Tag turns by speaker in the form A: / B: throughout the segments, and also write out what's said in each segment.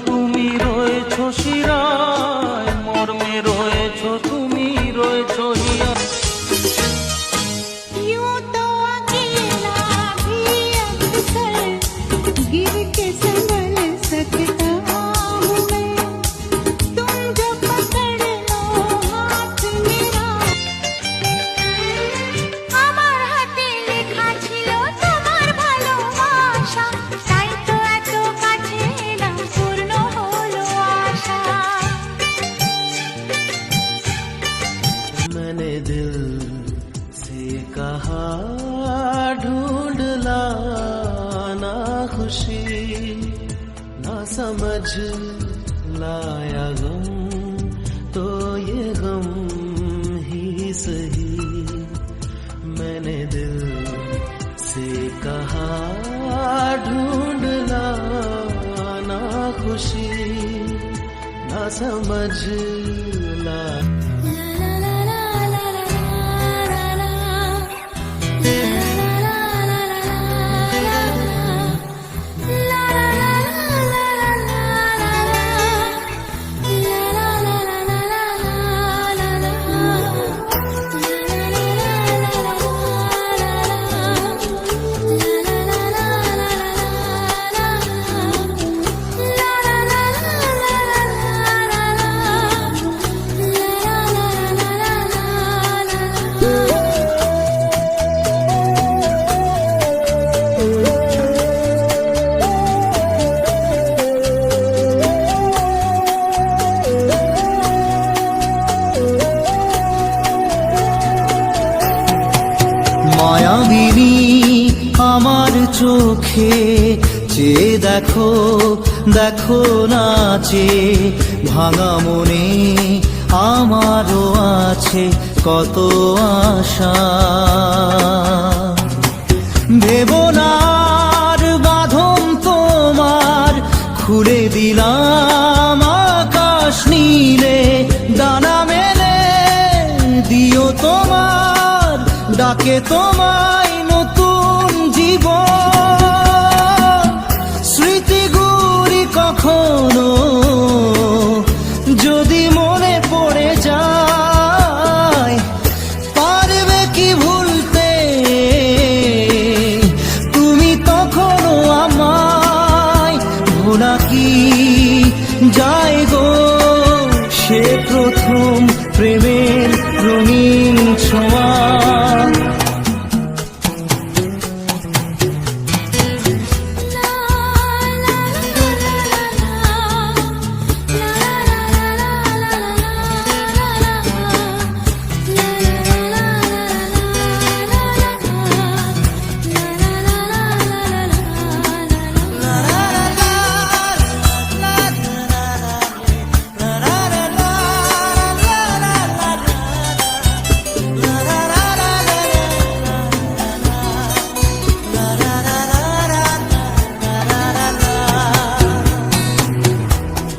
A: তুমি রয়েছো শিরায়, মর্মে রয়েছো তুমি রয়েছো হিয়া।
B: यूं तो अकेला भी अक्सर गिर के संभल सकता हूँ मैं, तुम जो पकड़ लो हाथ मेरा। আমার হাতে লেখা ছিল তোমার ভালোবাসা, তাই তো এত কাছে এলাম, পূর্ণ হলো আশা।
A: मैंने दिल से कहा ढूंढ लाना खुशी, ना समझ लाया गम तो ये गम ही सही। मैंने दिल से कहा ढूंढ लाना खुशी, ना समझ ला। মায়াবিনী আমার চোখে চেয়ে দেখো, দেখো নাচে ভাঙা মনে আমারও আছে কত আশা। ভেবো না আর বাঁধন তোমার, খুলে দিলাম আকাশ নীলে, ডানা মেলে দিও তোমার ডাকে তোমায় নতুন জীবন। স্মৃতিগুলি কখনো যদি মনে পড়ে যায়, পারবে কি ভুলতে তুমি তখনো আমায়। ভোলা কি যায় গো সে প্রথম প্রেমের রঙিন ছোঁয়া।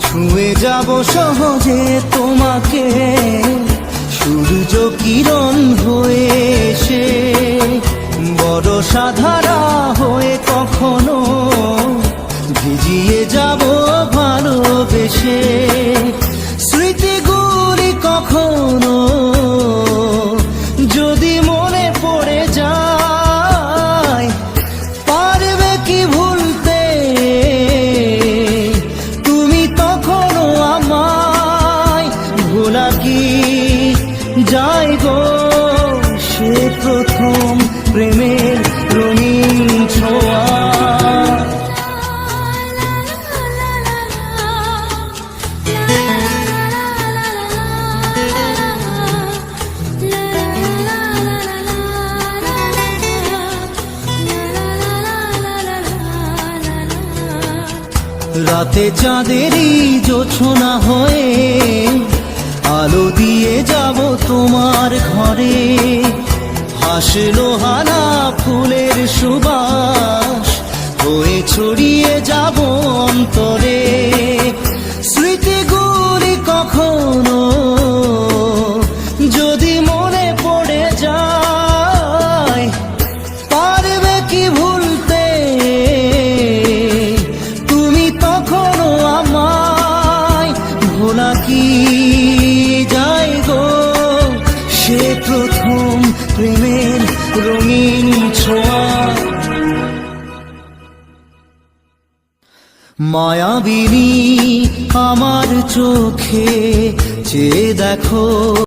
A: ছুঁয়ে যাব সহজে তোমাকে সূর্য কিরণ হয়ে এসে, বড় সাধারা হয়ে কখনো ভিজিয়ে যাব ভালোবেসে। স্মৃতিগুলি কখনো যদি মনে পড়ে যায়, পারবে কি ভুলতে তুমি তখনো আমায়। ভোলা কি যায় গো সে প্রথম প্রেমের রঙিন ছোঁয়া। রাতে চাঁদেরই জোছনা হয়ে আলো দিয়ে যাব তোমার ঘরে, হাসলো হানা ফুলের সুবাস হয়ে ছড়িয়ে যাব অন্তরে। স্মৃতিগুলি কখনো যদি মনে পড়ে যায়, পারবে কি ভুলতে তুমি তখনো আমার। প্রথম প্রেমের রঙিন ছোঁয়া। মায়াবিনী আমার চোখে চেয়ে দেখো।